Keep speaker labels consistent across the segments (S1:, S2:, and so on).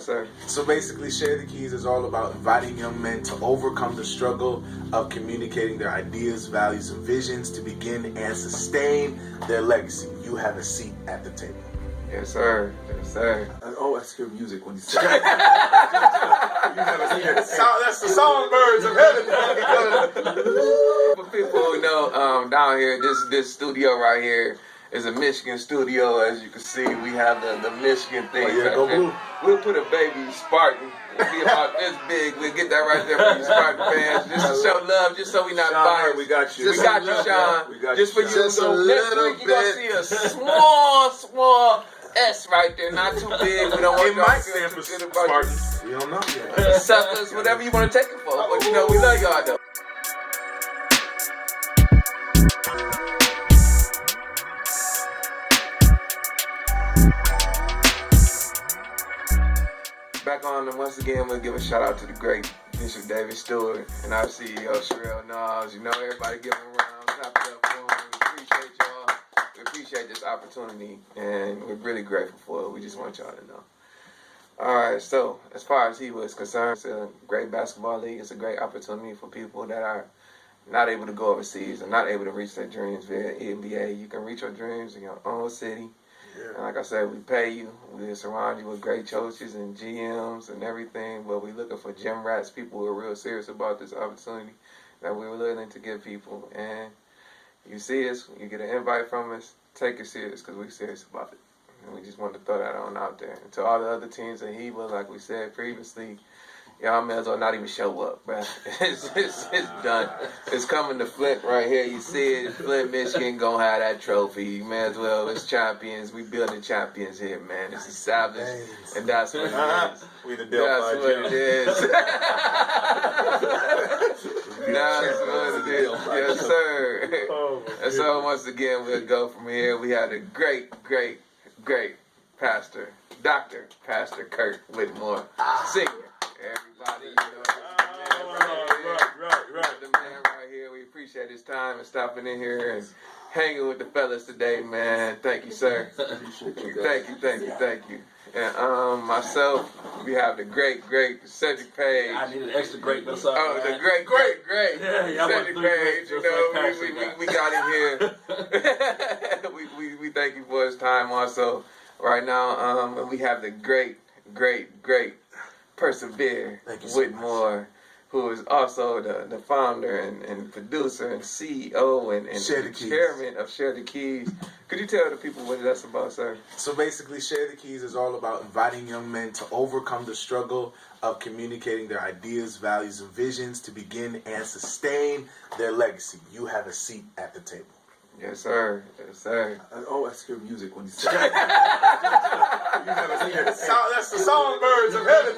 S1: sir.
S2: So basically, Share the Keys is all about inviting young men to overcome the struggle of communicating their ideas, values, and visions to begin and sustain their legacy. You have a seat at the table.
S1: Yes, sir. Yes, sir.
S2: Oh, I hear music when you say that's the songbirds of heaven.
S1: For people who know, down here, this studio right here is a Michigan studio. As you can see, we have the Michigan thing.
S2: Oh, yeah, go blue.
S1: We'll put a baby Spartan. It'll be about this big. We'll get that right there for you Spartan fans. Just to show love, just so we not biased.
S2: We got you.
S1: We got you, Sean.
S2: We got
S1: just for
S2: you.
S1: you.
S2: Just
S1: So
S2: a
S1: next
S2: little
S1: week, you're going to see a small S right there. Not too big. We don't want y'all to feel too good about
S2: Spartans. You don't know yet.
S1: suckers, whatever you want to take it for. But you know, we love y'all, though. Back on, and once again, we'll give a shout out to the great Bishop David Stewart and our CEO Sherelle Knowles. You know, everybody give him a round, clap it up for him. We appreciate y'all. We appreciate this opportunity, and we're really grateful for it. We just want y'all to know. All right, so as far as he was concerned, it's a great basketball league. It's a great opportunity for people that are not able to go overseas or not able to reach their dreams via NBA. You can reach your dreams in your own city. Yeah. And like I said, we pay you. We surround you with great coaches and GMs and everything, but we're looking for gym rats, people who are real serious about this opportunity that we're willing to give people. And you see us, you get an invite from us, take it serious because we're serious about it. And we just wanted to throw that on out there. And to all the other teams in Heba, like we said previously, y'all may as well not even show up, bruh. It's done. It's coming to Flint right here. You see it. Flint, Michigan gonna have that trophy. You may as well. It's champions. We building champions here, man. It's established, and that's what it is.
S2: We the
S1: That's what it is. That's what it is. Yes, sir. And so once again, we'll go from here. We had a great pastor, Dr. Pastor Kurt Whitmore, senior. Everybody, you know, the man right here. We appreciate his time and stopping in here and hanging with the fellas today, man. Thank you, sir. Thank you. And myself, we have the great Cedric Page.
S3: I need an extra great myself.
S1: Oh, the great.
S3: Yeah,
S1: Cedric Page. You know, we got him here. we thank you for his time also. Right now, we have the great Persevere Whitmore, who is also the founder and producer and CEO and chairman of Share the Keys. Could you tell the people what that's about, sir?
S2: So basically, Share the Keys is all about inviting young men to overcome the struggle of communicating their ideas, values, and visions to begin and sustain their legacy. You have a seat at the table.
S1: Yes, sir. Yes, sir.
S2: Oh, I hear music when you say that's the songbirds of heaven.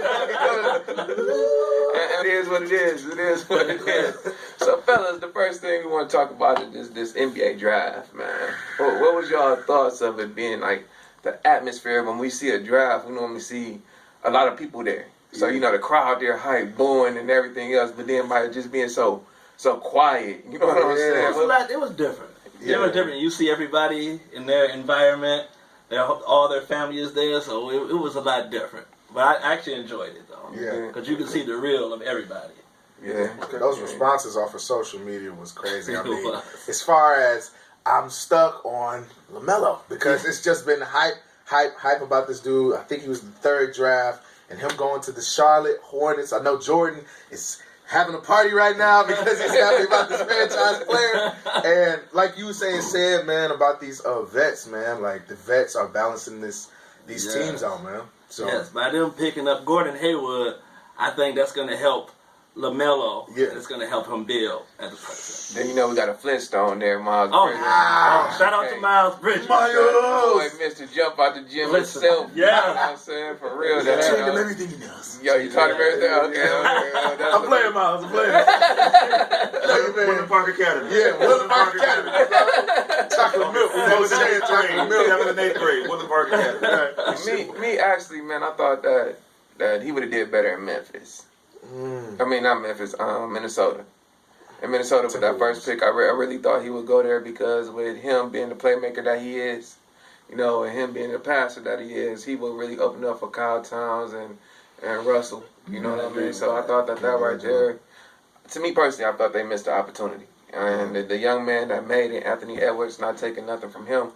S1: And it is what it is. It is what it is. So, fellas, the first thing we want to talk about is this NBA draft, man. What was y'all thoughts of it being like the atmosphere when we see a draft? We normally see a lot of people there. So, you know, the crowd there, hype, booing, and everything else. But then by just being so quiet, you know what I'm saying?
S3: It was different. Yeah. It was different. You see everybody in their environment. All their family is there, so it was a lot different. But I actually enjoyed it, though.
S2: Yeah.
S3: Because you can see the real of everybody.
S1: Yeah.
S2: Those responses off of social media was crazy. I mean, as far as I'm stuck on LaMelo because it's just been hype about this dude. I think he was the third draft, and him going to the Charlotte Hornets. I know Jordan is having a party right now because he's happy about this franchise player. And like you said, man, about these vets, man, like the vets are balancing these teams out, man. So
S3: yes, by them picking up Gordon Hayward, I think that's going to help LaMelo.
S2: Yeah.
S3: It's going to help him build as a person.
S1: Then you know we got a Flintstone there, Miles Bridges.
S3: Shout out to Miles Bridges.
S1: Boy, Mr. Jump out the gym himself.
S3: Yeah.
S1: You know what I'm saying? For real.
S2: I trained him everything he knows.
S1: Yo, you taught him everything? Okay.
S2: I'm playing Miles. I'm playing.
S4: Woodland Park Academy.
S2: Yeah, Woodland Park Academy. Chocolate milk.
S4: We was saying chocolate milk. Having an 8th grade. Woodland Park Academy.
S1: Me actually, man, I thought that he would have did better in Memphis. I mean, not Memphis, Minnesota. In Minnesota, with that first pick, I really thought he would go there because with him being the playmaker that he is, you know, and him being the passer that he is, he will really open up for Kyle Towns and and Russell. You know what I mean? So I thought that right there, to me personally, I thought they missed the opportunity. And the young man that made it, Anthony Edwards, not taking nothing from him.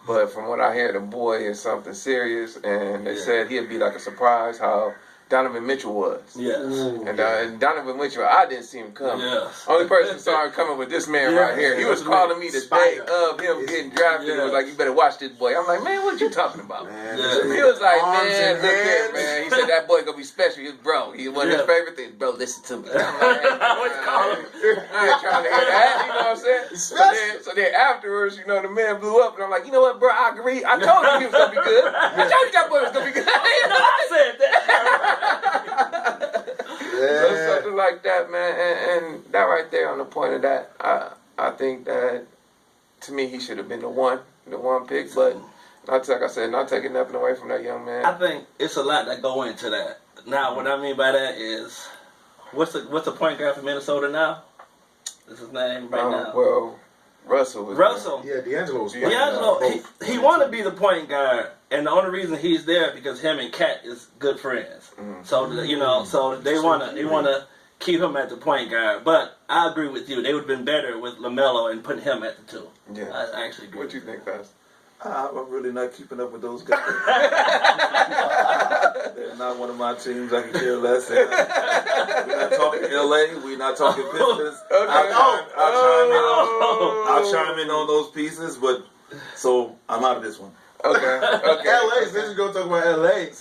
S1: But from what I hear, the boy is something serious. And they said he'd be like a surprise how Donovan Mitchell was.
S3: Yes.
S1: And Donovan Mitchell, I didn't see him coming.
S3: Yes.
S1: Only person saw him coming with this man right here. He was calling me the day of him getting drafted. He was like, "You better watch this boy." I'm like, "Man, what you talking about?"
S2: Man,
S1: He was like, "Man, look here, man." He said that boy gonna be special. He was, bro. He one of his favorite things. Bro, listen to me. I'm like, I ain't trying to hear that. You know what I'm saying? So then afterwards, you know, the man blew up, and I'm like, you know what, bro? I agree. I told you he was gonna be good. I told you that boy was gonna be good.
S3: I said that.
S1: So something like that, man, and that right there on the point of that, I think that to me he should have been the one pick, but like I said, not taking nothing away from that young man.
S3: I think it's a lot that go into that. Now, what I mean by that is, what's the point guard for Minnesota now? Is his name right now?
S1: Well, Russell.
S2: Yeah, D'Angelo was
S3: D'Angelo, he want to be the point guard, and the only reason he's there because him and Cat is good friends. So you know, so they wanna keep him at the point guard. But I agree with you; they would have been better with LaMelo and putting him at the 2.
S1: Yeah,
S3: I actually agree.
S1: What you think, Fast?
S4: I'm really not keeping up with those guys. They're not one of my teams. I can care less. We're not talking LA. We're not talking Pistons. I'll chime in on those pieces, but so I'm out of this one.
S1: Okay.
S2: LA. Since we're gonna talk about LA,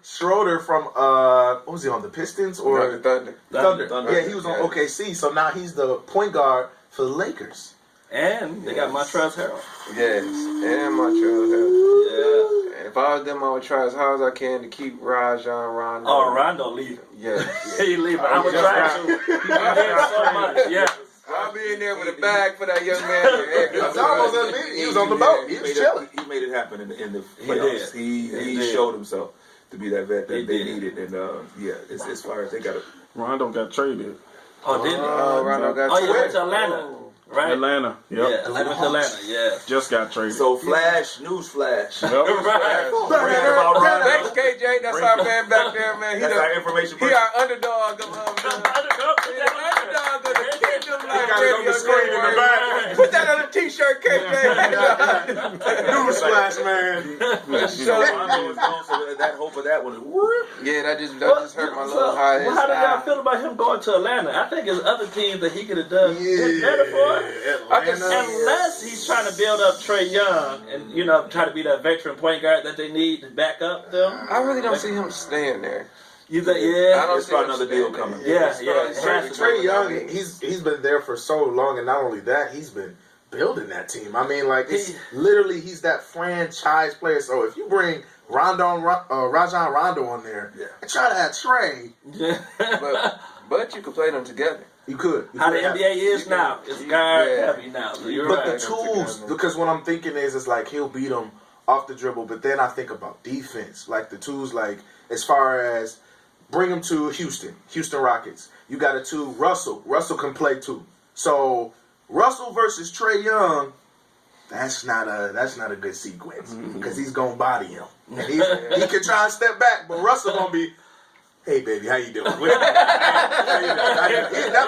S2: Schroeder from what was he on, the Pistons or
S1: the
S2: Thunder? Yeah, he was on OKC. So now he's the point guard for the Lakers.
S3: And they got Montrezl Harrell.
S1: Yes, and Montrezl Harrell. Yeah. And if I was them, I would try as hard as I can to keep Rajon Rondo.
S3: Oh, Rondo leaving.
S1: Yes.
S3: He leaving. I would try to. He did so much. Yeah.
S1: I'll be in there with a bag for that young man.
S2: He was on the boat. He was chilling.
S4: He made it happen in the playoffs. He showed himself to be that vet that they needed. And as far as they got it.
S5: Rondo got traded.
S3: Oh, didn't he?
S1: Rondo got
S3: traded. Oh, yeah, went to Atlanta. Right?
S5: Atlanta. Yep.
S3: Yeah, I went to Atlanta. Yeah.
S5: Just got traded.
S4: So news flash.
S5: Yep.
S1: Thanks, KJ. That's our man back there, man.
S4: That's our information.
S1: He our underdog. Underdog of the kingdom. Put that on a t-shirt, KJ.
S2: Newsflash, man.
S4: So that hope of that one.
S1: Yeah, that just hurt my little heart.
S3: Well, how do y'all feel about him going to Atlanta? I think there's other teams that he could have done better for. Unless he's trying to build up Trae Young and try to be that veteran point guard that they need to back up them.
S1: I really don't see him staying there.
S3: You think? Yeah,
S1: I don't
S4: see another deal coming.
S3: Yeah.
S2: Trae Young, he's been there for so long, and not only that, he's been building that team. I mean, like he's that franchise player. So if you bring Rajon Rondo on there and try to have Trae,
S1: but you could play them together.
S2: You could.
S3: How the NBA is now, it's guard heavy now. So you're
S2: but
S3: right.
S2: the tools, because what I'm thinking is like he'll beat them off the dribble, but then I think about defense, like the tools, like as far as bring them to Houston Rockets. You got a 2, Russell can play too. So Russell versus Trae Young, that's not a good sequence because he's gonna body him, and he can try and step back, but Russell gonna be. Hey baby, how you doing? That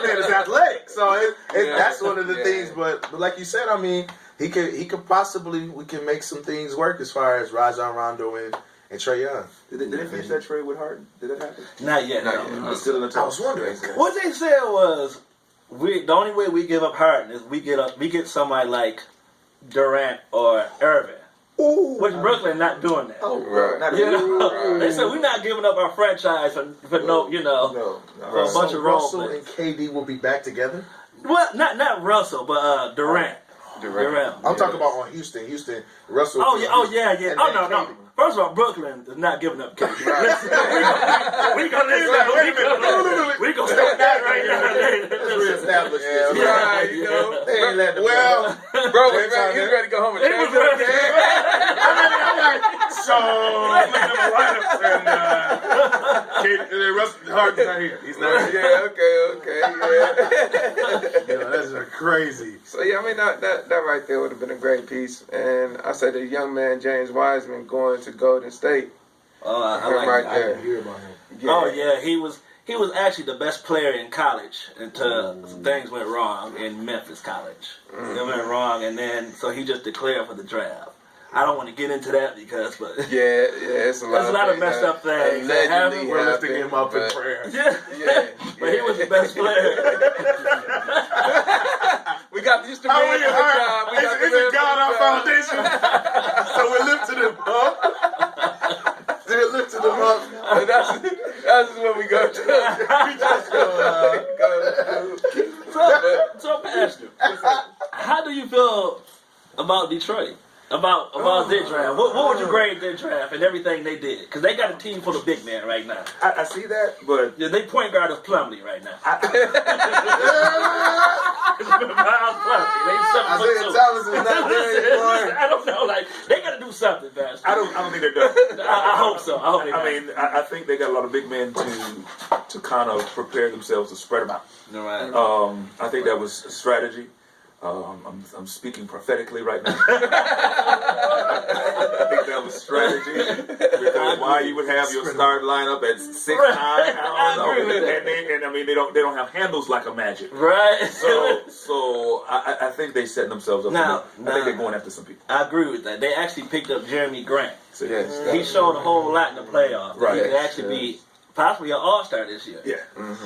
S2: man is athletic, so that's one of the things. But like you said, I mean, he could possibly we can make some things work as far as Rajon Rondo and Trae Young.
S4: Did they finish that trade with Harden? Did that happen?
S3: Not yet. No.
S4: It's still in the talks.
S2: I was wondering.
S3: What they said was the only way we give up Harden is we get somebody like Durant or Irving.
S2: Ooh.
S3: Which Brooklyn not doing that.
S4: Oh, right.
S3: They said we're not giving up our franchise for for a bunch of role
S2: Russell
S3: players.
S2: and KD will be back together.
S3: Well, not Russell, but Durant. Durant.
S2: I'm talking about on Houston, Russell.
S3: Oh yeah. No. First of all, Brooklyn is not giving up KD. We gonna start that right now.
S2: Let's reestablish this.
S1: Right,
S2: They ain't letting
S1: bro, he's ready to go home and change it.
S2: I'm like, so I'm looking at the lineups and Russell Harden's not here. He's not here.
S1: Okay.
S2: That's crazy.
S1: So I mean that right there would have been a great piece. And I said the young man James Wiseman going to Golden State.
S3: Oh, I
S1: Him
S3: like
S1: right
S3: that.
S2: I
S1: there.
S2: didn't hear about him.
S1: Yeah.
S3: Oh yeah, he was actually the best player in college until some things went wrong in Memphis College. They went wrong, and then so he just declared for the draft. I don't want to get into that but
S1: It's a lot.
S3: there's a lot of
S1: things
S3: messed
S1: that
S3: up things that
S1: allegedly
S3: happen.
S2: We're lifting
S1: happened,
S2: him up in
S1: but-
S2: prayer.
S3: Yeah, but he was the best player.
S1: We got just the
S2: How
S1: man
S2: are you?
S1: for the job. We got the man
S2: Isn't
S1: for
S2: God
S1: the
S2: our
S1: job.
S2: foundation? So we lifted him up. We lifted him up.
S1: And that's what we go to. We just go.
S3: So Pastor, how do you feel about Detroit? About their draft? What would you grade their draft and everything they did? Because they got a team full of big men right now.
S4: I see that, but
S3: Yeah, they point guard is Plumlee right now.
S2: Isaiah Thomas is not there anymore.
S3: I don't know. Like they got to do something, Pastor.
S4: I don't think they're done.
S3: I hope so. I hope they.
S4: I mean, I think they got a lot of big men to kind of prepare themselves to spread them out.
S3: Right.
S4: I think that was a strategy. I'm speaking prophetically right now. I think that was strategy. Because why you would have your start lineup at 6
S3: Right.
S4: times,
S3: I agree with that.
S4: and I mean they don't have handles like a Magic.
S3: Right.
S4: So I think they setting themselves up.
S3: Now-
S4: I think they're going after some people.
S3: I agree with that. They actually picked up Jeremy Grant.
S4: So,
S1: Yes.
S3: He showed a whole lot in the playoffs.
S4: Right.
S3: He could actually be possibly an all-star this year.
S4: Yeah.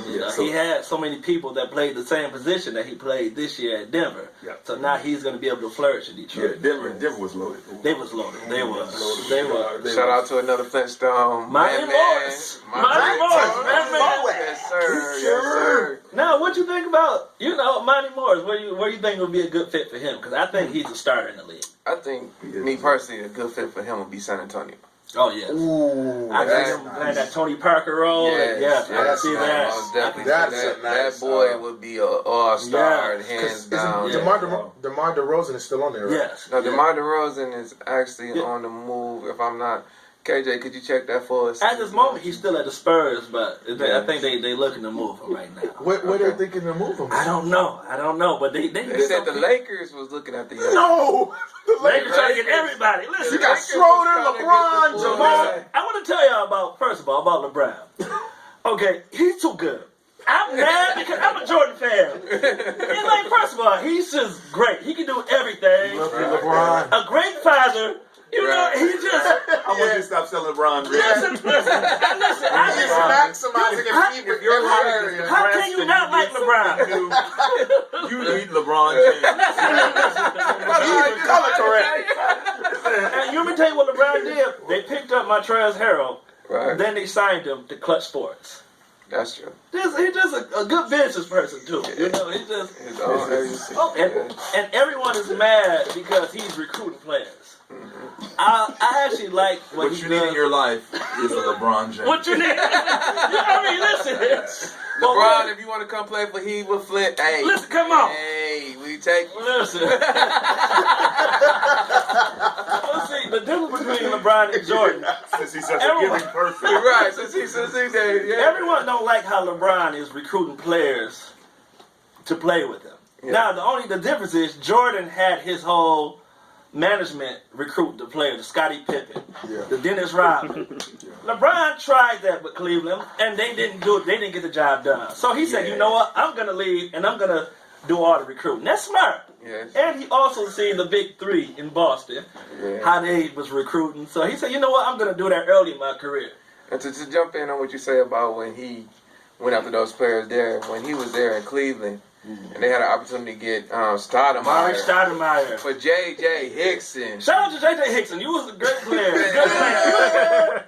S3: You know,
S4: So-
S3: he had so many people that played the same position that he played this year at Denver.
S4: Yeah.
S3: So now he's going to be able to flourish in
S4: Yeah,
S3: Detroit.
S4: Denver was loaded.
S3: They was loaded. They was.
S1: Shout out to another Flintstone.
S3: Mighty Morris. Mighty Morris, man.
S1: Yes, sir. Yes, sir.
S3: Now, what you think about, Mighty Morris? Where you think would be a good fit for him? Because I think he's a starter in the league.
S1: I think, me personally, a good fit for him would be San Antonio.
S3: Oh, yes.
S2: Ooh,
S3: I
S2: that's
S3: think him playing
S2: nice.
S3: that Tony Parker role. Yes, I can see that.
S1: Most definitely.
S2: That's
S1: that,
S2: a nice,
S1: that boy would be an all-star,
S3: Yeah.
S1: hands down.
S2: Isn't DeMar DeRozan is still on there, right?
S3: Yes.
S1: No, DeMar DeRozan is actually on the move. If I'm not, KJ, could you check that for us?
S3: At this moment, he's still at the Spurs, but I think they looking to move him right now.
S2: Where they thinking to move him?
S3: I don't know, but they
S1: They said the Lakers was looking at the young.
S2: No! The
S3: Lakers trying to get everybody. Listen,
S2: You got
S1: Lakers
S2: Schroeder,
S1: was trying to get
S2: LeBron,
S1: the boy.
S2: Jamal.
S3: I want to tell y'all about LeBron. Okay, he's too good. I'm mad because I'm a Jordan fan. And like, first of all, he's just great. He can do everything.
S2: LeBron.
S3: A great father. He just.
S4: I want you to stop selling LeBron James.
S3: Listen.
S2: He is maximizing his feet with your area.
S3: How can you not like LeBron?
S4: You need LeBron James.
S2: Color correct.
S3: And you want me to tell you what LeBron did? They picked up Montrezl Harrell.
S1: Right.
S3: Then they signed him to Clutch Sports.
S1: That's true.
S3: He's just a good business person too. He just.
S1: His own agency.
S3: Oh, and everyone is mad because he's recruiting players. I actually like what
S4: What
S3: he
S4: you
S3: does.
S4: need in your life is a LeBron James.
S3: What you need? Listen.
S1: LeBron, if you want to come play for Heat with Flint, hey.
S3: Listen, come on.
S1: Hey, we take you.
S3: Listen. Let's see, the difference between LeBron and Jordan.
S4: Since he's such
S3: Everyone-
S4: a giving person.
S1: Right, since he did, yeah.
S3: Everyone don't like how LeBron is recruiting players to play with him.
S1: Yeah.
S3: Now, the difference is Jordan had his whole management recruit the player, the Scottie Pippen, the Dennis Rodman. LeBron tried that with Cleveland, and they didn't do it. They didn't get the job done. So he said, you know what? I'm going to leave, and I'm going to do all the recruiting. That's smart.
S1: Yes.
S3: And he also seen the big three in Boston, how they was recruiting. So he said, you know what? I'm going to do that early in my career.
S1: And to jump in on what you say about when he went after those players there, when he was there in Cleveland, and they had an opportunity to get
S3: Mark
S1: Stoudemire
S3: Stoudemire.
S1: for J.J. Hickson.
S3: Shout out to J.J. Hickson. You was a great player. Good player.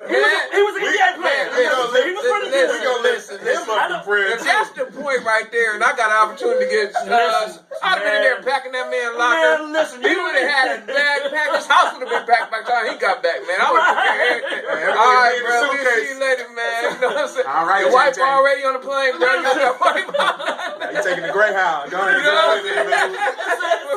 S3: He was an NBA player. He was pretty good.
S1: We gonna listen.
S3: I
S1: If that's the point right there, and I got an opportunity to get, I'd have been in there packing that man locker.
S3: Man, listen,
S1: He would have had his bag packed. His house would have been packed by the time he got back, man. I would have prepared everything. All right, bro. We'll see you later, man. You know what I'm saying?
S2: All right,
S1: your wife
S2: JJ.
S1: already on the plane, bro. You got that wife on.
S2: You taking the Greyhound. Go ahead.
S1: You know what I'm saying?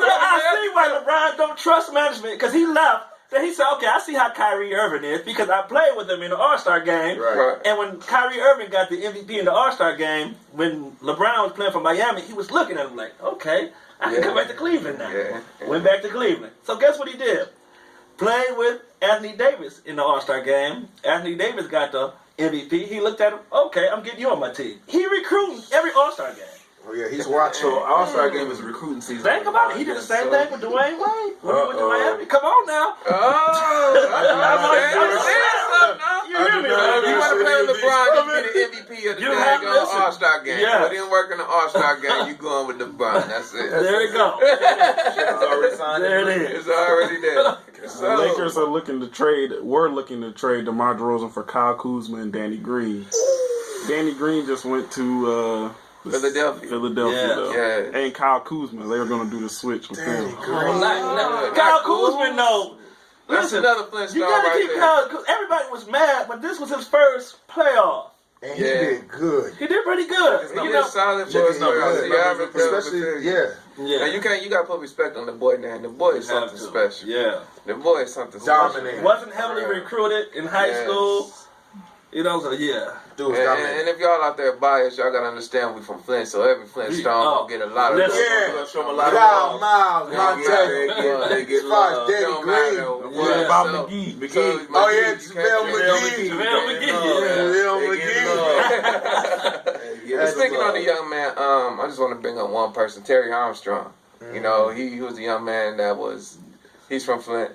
S3: I see why LeBron don't trust management because he left. Then he said, okay, I see how Kyrie Irving is because I played with him in the All-Star game.
S1: Right.
S3: And when Kyrie Irving got the MVP in the All-Star game, when LeBron was playing for Miami, he was looking at him like, okay, I can come back to Cleveland now.
S1: Yeah.
S3: Went back to Cleveland. So guess what he did? played with Anthony Davis in the All-Star game. Anthony Davis got the MVP. He looked at him, okay, I'm getting you on my team. He recruiting every All-Star game.
S2: Oh yeah, he's watching.
S4: So All-Star game is recruiting season.
S3: Think about it. He did the same thing with Dwayne Wade when he went to Miami. Come on now. You hear me?
S1: If you want to play with LeBron, you be the MVP of the daggone All-Star game.
S3: Yes.
S1: But didn't work in the All-Star game, you going with LeBron. That's it.
S3: There you go.
S4: It's already signed.
S3: There it is.
S1: It's already there.
S5: The Lakers are looking to trade. We're looking to trade DeMar DeRozan for Kyle Kuzma and Danny Green. Danny Green just went to
S1: Philadelphia.
S5: Though.
S1: Yeah.
S5: And Kyle Kuzma, they were going to do the switch with him.
S3: Kyle Kuzma, no.
S1: That's
S3: Listen,
S1: another Flint
S3: you
S1: star
S3: gotta
S1: right
S3: keep
S1: there.
S3: Kyle. Cause everybody was mad, but this was his first playoff.
S2: And he did good.
S3: He did pretty good.
S1: He did solid for his year.
S2: Especially, yeah.
S1: And you gotta put respect on the boy now. The boy is something special.
S3: Yeah.
S1: The boy is something
S2: Dominating.
S1: special.
S3: Wasn't heavily recruited in high school. You know, so yeah.
S2: Dude,
S1: and if y'all out there biased, y'all gotta understand we from Flint, so every Flint Stone gonna get a lot of
S2: Kyle
S1: love.
S2: Miles, Monte,
S4: They get
S2: as far as
S4: love.
S2: Danny Green.
S5: What about McGee?
S2: Oh yeah, JaVale McGee.
S1: Speaking of the young man, I just want to bring up one person, Terry Armstrong. You know, he was a young man he's from Flint.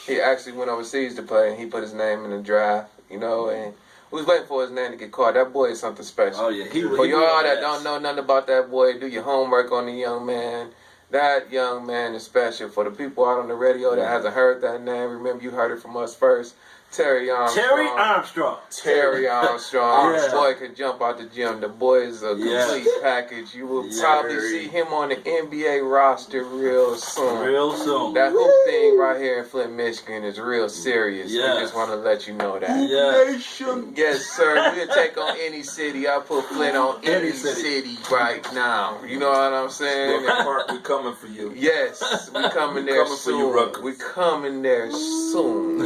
S1: He actually went overseas to play, and he put his name in the draft. You know, and we was waiting for his name to get called. That boy is something special.
S3: Oh yeah,
S1: For y'all that don't know nothing about that boy, do your homework on the young man. That young man is special. For the people out on the radio that hasn't heard that name, remember you heard it from us first. Terry Armstrong.
S3: Yeah.
S1: The boy could jump out the gym. The boy is a complete package. You will probably see him on the NBA roster real soon. That hoop thing right here in Flint, Michigan is real serious.
S3: Yeah.
S1: We just want to let you know that.
S3: Yeah.
S1: Yes, sir. We'll take on any city. I'll put Flint on any city right now. You know what I'm saying?
S4: Brooklyn Park, we coming for you.
S1: Yes, we coming there
S4: coming for
S1: soon.
S4: you, Rutgers.
S1: We coming there soon.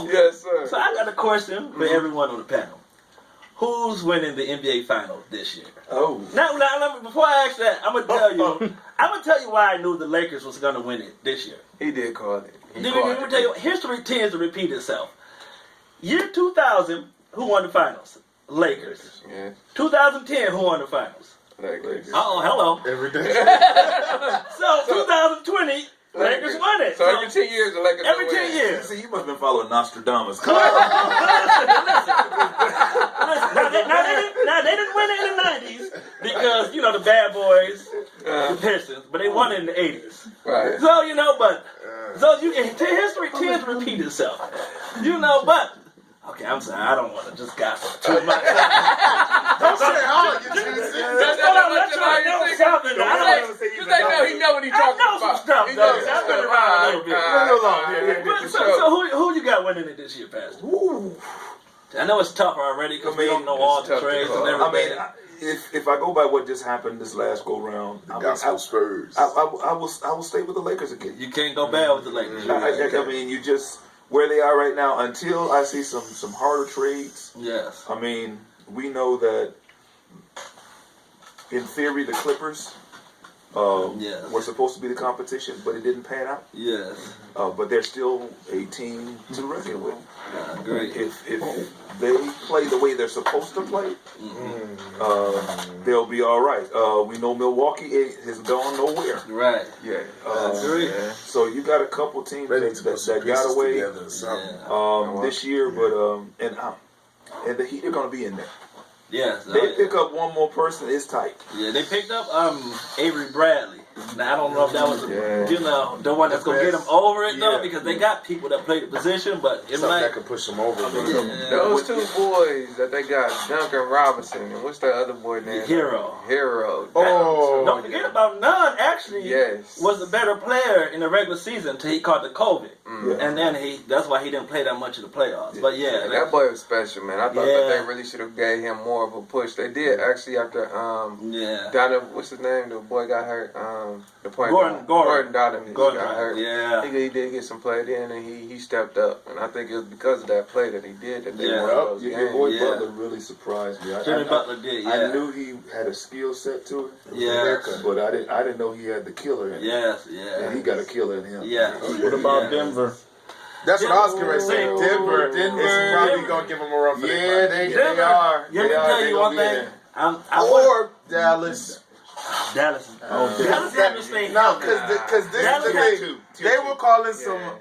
S1: Yes, sir.
S3: So I got a question for everyone on the panel. Who's winning the NBA Finals this year?
S4: Oh.
S3: Now, before I ask that, I'm gonna tell you why I knew the Lakers was gonna win it this year.
S1: He did call it.
S3: Let me tell you, history tends to repeat itself. Year 2000, who won the finals? Lakers.
S1: Yeah.
S3: 2010, who won the finals?
S1: Lakers.
S3: Hello.
S2: Every day.
S3: So 2020, Lakers won it.
S1: So every 10 years, the Lakers
S3: Every
S1: win.
S3: 10 years.
S4: See, you must have been following Nostradamus.
S3: Listen, now they didn't win it in the 90s because, the bad boys, the Pistons, but they won it in the 80s.
S1: Right.
S3: So, history tends to repeat itself. But, okay, I'm sorry, I don't want to just gossip too much.
S2: Don't say all you
S1: Just know he know what he talking about.
S3: some stuff,
S1: He
S3: though.
S1: knows
S3: I've been
S1: some
S3: around a little bit.
S1: But
S3: So who you got winning it this year, Pastor? I know it's tougher already because we don't know all the trades and everything.
S4: If I go by what just happened this last go round,
S2: Spurs.
S4: I will stay with the Lakers again.
S3: You can't go bad with the Lakers.
S4: I mean, you just where they are right now until I see some harder trades.
S3: Yes.
S4: I mean, we know that in theory the Clippers were supposed to be the competition, but it didn't pan out.
S3: Yes.
S4: But they're still a team to reckon with.
S3: I agree.
S4: If they play the way they're supposed to play, they'll be all right. We know Milwaukee has gone nowhere.
S3: Right.
S1: Yeah.
S3: I agree.
S4: So you got a couple teams that got away this year, but and the Heat are going to be in there.
S3: Yes.
S4: They pick up one more person, it's tight.
S3: Yeah, they picked up Avery Bradley. Now I don't know if that was the one that's gonna get them over it though, because they got people that play the position, but it
S2: something
S3: might
S2: that could push them over.
S1: Those two boys that they got, Duncan Robinson and what's that other boy name?
S3: Hero.
S2: Oh,
S3: Don't forget about Nunn. Actually, was a better player in the regular season until he caught the COVID, and then that's why he didn't play that much of the playoffs. But
S1: that boy was special, man. I thought that they really should have gave him more of a push. They did actually after down there, what's his name? The boy got hurt. the point
S3: Gordon
S1: Donovan. He got hurt.
S3: Yeah.
S1: He did get some play then, and he stepped up. And I think it was because of that play that he did that they won those games.
S4: Your boy Butler really surprised me.
S3: Jimmy Butler did,
S4: I knew he had a skill set to it. But I didn't know he had the killer in him.
S3: Yes.
S4: And he got a killer in him.
S3: Yeah.
S5: What about Denver?
S2: That's what I was going to say. Denver is probably going to give them a run for their money.
S4: They are.
S3: Let me tell you one thing.
S2: Or Dallas.
S3: Dallas had to stay
S2: No,
S3: healthy.
S2: because this is the thing. They were calling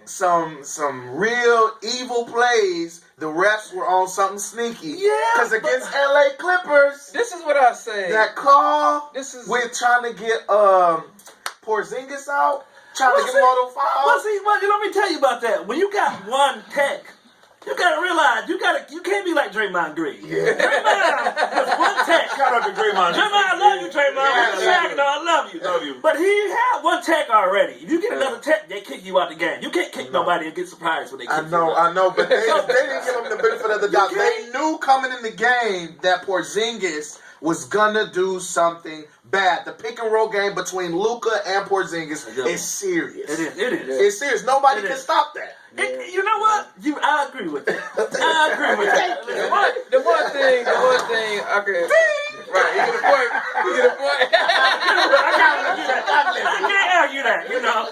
S2: some real evil plays. The refs were on something sneaky.
S1: Yeah.
S2: Because against LA Clippers,
S1: This is what I say.
S2: that call with trying to get Porzingis out, trying to get him on the foul.
S3: Well, see, let me tell you about that. When you got one tech, you gotta realize you can't be like Draymond Green.
S2: Yeah.
S3: Draymond was one tech.
S5: Shout out to Draymond.
S3: Draymond, I love you, Draymond. I love you.
S5: Love you.
S3: But he had one tech already. If you get another tech, they kick you out the game. You can't kick nobody and get surprised when they kick you out.
S2: I know, but they didn't give him the benefit of the doubt. They knew coming in the game that Porzingis was gonna do something bad. The pick and roll game between Luka and Porzingis is serious.
S3: It is.
S2: It's serious. Nobody can stop that.
S3: You know what? I agree with that. I agree with that.
S1: The one thing I can. Right, you get a point.
S3: I can't argue that, you know.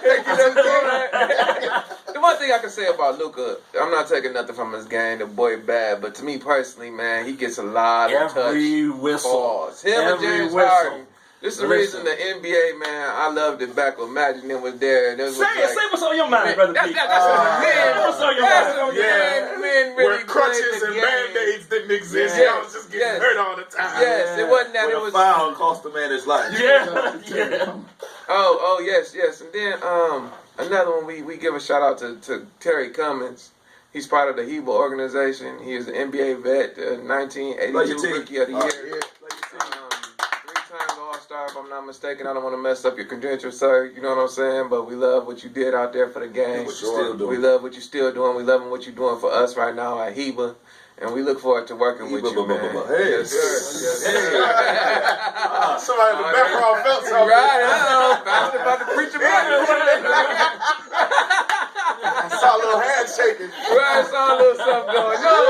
S1: The one thing I can say about Luka, I'm not taking nothing from his game. The boy bad, but to me personally, man, he gets a lot of
S3: Every
S1: touch
S3: whistle.
S1: calls. Him and James Harden. This is the reason the NBA, man, I loved it back when Magic and was there.
S3: Say what's on your mind, brother Pete.
S1: What's on your mind? Men really
S2: where crutches and band-aids didn't exist.
S1: Yeah.
S2: I was just getting hurt all the time.
S1: Yes, it wasn't that.
S4: When
S1: It was
S4: a foul cost the man his life.
S3: Yeah.
S1: Oh, yes. And then another one, we give a shout out to Terry Cummins. He's part of the Heba organization. He is an NBA vet, 1982 Rookie of the Year. 3-time All-Star, if I'm not mistaken. I don't want to mess up your credentials, sir. You know what I'm saying? But we love what you did out there for the game. We love what you're still doing. We love what you're doing for us right now at Heba. And we look forward to working with you, man.
S4: Hey.
S1: Yes, sir.
S2: Somebody in the background felt something.
S1: Right, I was about to preach about it.
S2: I saw a little hand shaking.
S1: Right, I saw a little something going on,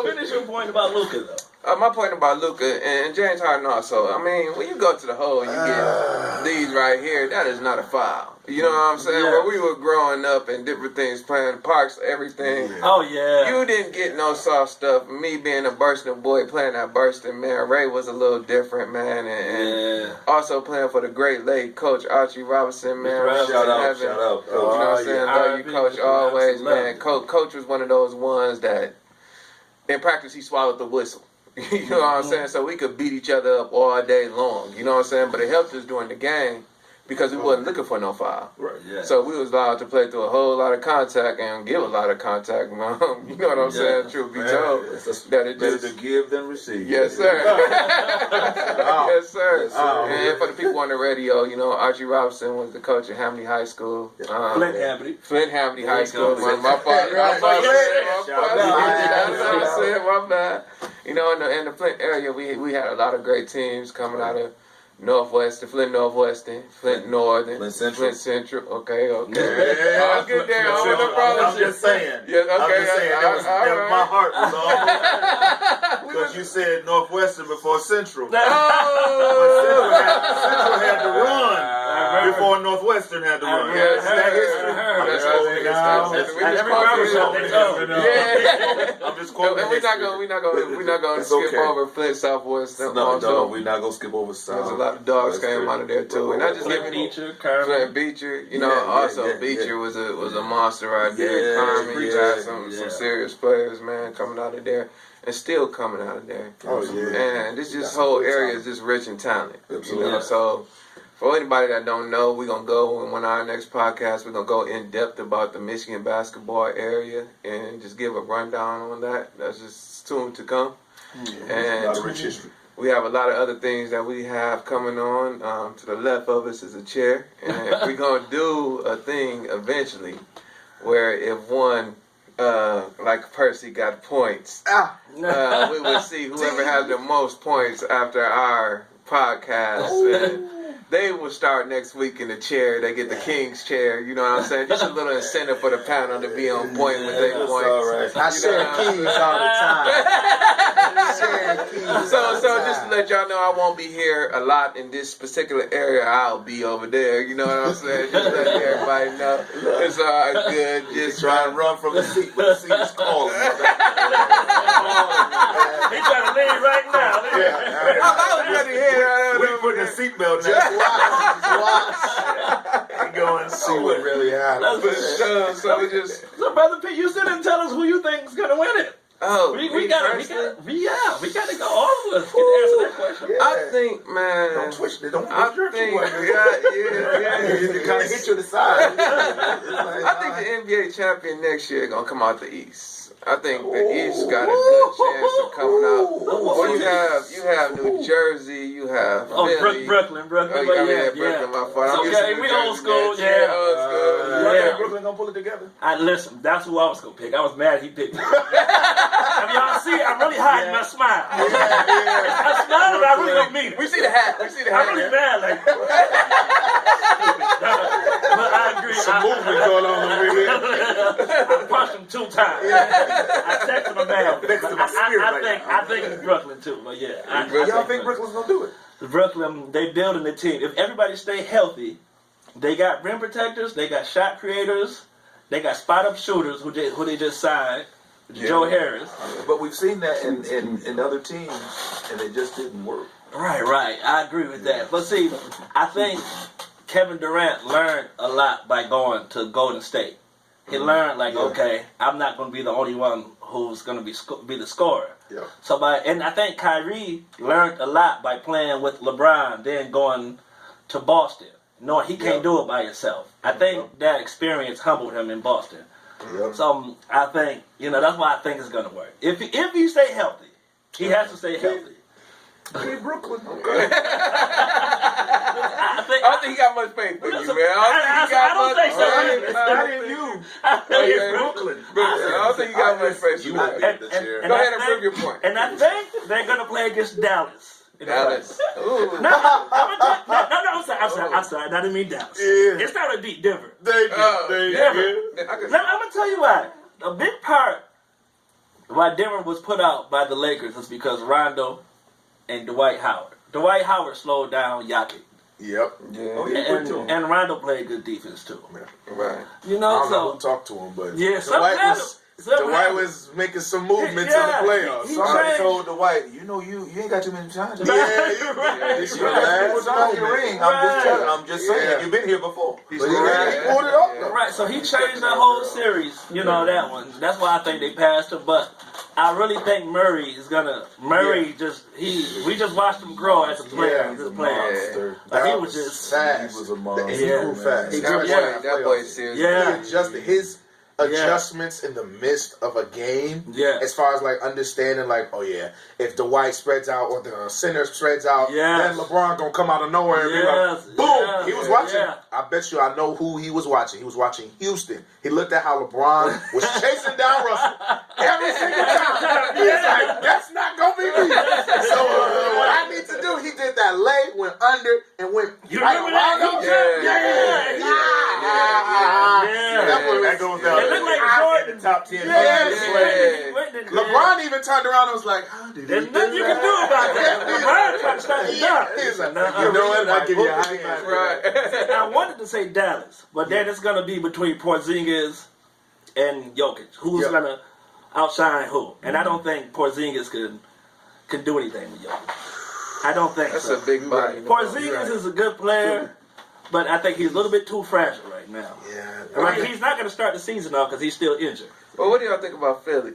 S1: man.
S3: Finish your point about Luka, though.
S1: My point about Luka and James Harden also. I mean, when you go to the hole and you get these right here, that is not a foul. You know what I'm saying?
S3: Yeah.
S1: Where we were growing up and different things, playing parks, everything.
S3: Oh, yeah.
S1: You didn't get no soft stuff. Me being a bursting boy, playing that bursting, man, Ray was a little different, man. And also playing for the great late coach, Archie Robinson, man.
S4: Shout out.
S1: You know what I'm saying? Love you, coach, always, man. Coach was one of those ones that, in practice, he swallowed the whistle. You know what I'm saying? So we could beat each other up all day long. You know what I'm saying? But it helped us during the game because we wasn't looking for no foul.
S4: Right.
S3: Yeah.
S1: So we was allowed to play through a whole lot of contact and give a lot of contact. You know what I'm saying? Truth be told, that it
S4: Better
S1: just
S4: to give than receive.
S1: yes, sir. Yes, sir. And for the people on the radio, you know, Archie Robinson was the coach at Hamley High School.
S3: Flint Hamley.
S1: Flint Hamley High School.
S3: go.
S1: My father. My bad. You know, in the Flint area, we had a lot of great teams coming out of Northwestern, Flint Northwestern, Flint Northern,
S4: Flint Central.
S1: Okay.
S2: Yeah.
S1: I'll get there.
S4: I'm just saying.
S1: Yes, okay.
S4: I'm just saying.
S1: All
S4: My heart was on because you said Northwestern before Central. Central had to run before Northwestern had to run.
S1: Yes,
S4: That's history. I'm just quoting.
S1: We're not gonna skip over Flint Southwestern.
S4: No, we're not gonna skip over South.
S1: There's a lot of dogs came out of there too, and I just give
S3: Beecher,
S1: Flint Beecher. You know, Beecher was a monster right there. Carmen, you had some serious players, man, coming out of there. And still coming out of there.
S2: Oh, yeah.
S1: And this whole area is just rich in talent.
S4: Absolutely.
S1: You know, so for anybody that don't know, we're going to go, and on our next podcast, we're going to go in depth about the Michigan basketball area and just give a rundown on that. That's just soon to come. And
S4: a lot of rich history.
S1: we have a lot of other things that we have coming on. To the left of us is a chair. And we're going to do a thing eventually where if one, like Percy, got points, we would see whoever has the most points after our podcast. And they will start next week in the chair. They get the King's chair. You know what I'm saying? Just a little incentive for the panel to be on point with their points.
S4: All right.
S2: I share keys all the time.
S1: So just to let y'all know, I won't be here a lot in this particular area. I'll be over there. You know what I'm saying? Just let everybody know. It's all good. Just
S4: Try and run from the seat, but the seat is calling.
S3: He trying to leave right now.
S1: I was ready to hear
S4: We putting a seatbelt
S2: Just
S4: now.
S2: watch.
S4: And going
S2: See what really happens.
S1: So we just.
S3: So, Brother P, you still didn't tell us who you think is going to win it.
S1: Oh,
S3: We gotta go. All of us can answer that question.
S2: Yeah.
S1: I think, man.
S4: Don't twist it. Don't
S1: I
S4: twist
S1: think,
S4: your It kind of hit you to the side.
S1: I think the NBA champion next year gonna come out the East. I think the East got a good chance of coming out. Well, you have New Jersey, you have Philly.
S3: Brooklyn.
S1: Oh, Brooklyn, my fault.
S3: Okay, we old school, yeah.
S1: Old school.
S4: You think Brooklyn gonna pull it together?
S3: Listen, that's who I was gonna pick. I was mad he picked me. I mean, y'all see, I'm really hiding my smile. I smile, but I really don't mean it.
S1: We see the hat.
S3: I'm really mad, like. But I agree.
S2: Some movement going on over here.
S3: I punched him 2 times. I texted my man. I think it's Brooklyn too. But yeah,
S4: Y'all think Brooklyn's gonna do it?
S3: Brooklyn, they building the team. If everybody stay healthy, they got rim protectors, they got shot creators, they got spot up shooters who they just signed. Joe Harris.
S4: But we've seen that in other teams, and it just didn't work.
S3: Right. I agree with that. But see, I think Kevin Durant learned a lot by going to Golden State. He learned, okay, I'm not going to be the only one who's going to be the scorer.
S2: Yeah.
S3: And I think Kyrie learned a lot by playing with LeBron, then going to Boston, knowing he can't do it by himself. I think that experience humbled him in Boston.
S2: Yep.
S3: So I think, that's why I think it's going to work. If he stay healthy, he has to stay healthy.
S4: Hey, Brooklyn.
S1: I don't think he got much faith in you, man. I don't think
S4: Brooklyn.
S1: I don't think you got much faith in you. Go ahead and prove your point.
S3: And I think they're going to play against Dallas.
S1: Dallas. Ooh.
S3: No, I'm sorry. I didn't mean Dallas.
S2: Yeah.
S3: It's not a beat Denver.
S2: Thank
S3: Denver. I'm going to tell you why. A big part why Denver was put out by the Lakers is because Rondo and Dwight Howard. Dwight Howard slowed down Jokic.
S2: Yep.
S1: Yeah.
S3: And Rondo played good defense too.
S1: Right.
S2: I don't know who talked to him, but Dwight was making some movements in the playoffs.
S4: Somebody told Dwight, you ain't got too many times.
S2: This your last
S4: ring. I'm just saying, you've been here before.
S2: But he pulled it off.
S3: Right, so he changed the whole series. That one. That's why I think they passed him. But I really think Murray is gonna. We just watched him grow as a player.
S2: He was a
S3: monster.
S2: He was just fast.
S4: He was a monster.
S2: He grew fast.
S1: That boy is serious.
S2: He adjusted his adjustments in the midst of a game.
S3: Yeah.
S2: As far as understanding, if Dwight spreads out or the center spreads out, then LeBron gonna come out of nowhere and be like, boom. He was watching. I bet you I know who he was watching. He was watching Houston. He looked at how LeBron was chasing down Russell every single time. He's like, that's not gonna be me. So what I need to do, he did that lay, went under, and went.
S3: You remember that?
S4: That goes down.
S3: It looked like Jordan.
S4: The top 10.
S2: LeBron even turned around and was like, how did he
S3: There's nothing you can do about that. LeBron tried to stop the dunk.
S2: He's like, you know what? I'll give you a high five.
S1: Right.
S3: I wanted to say Dallas, but then it's going to be between Porzingis and Jokic. Who's going to outshine who? And I don't think Porzingis can do anything with Jokic. I don't think
S1: That's
S3: so.
S1: a big body.
S3: Porzingis is a good player, but I think he's a little bit too fragile right now.
S2: Yeah.
S3: Right? He's not going to start the season off because he's still injured.
S1: Well, what do y'all think about Philly?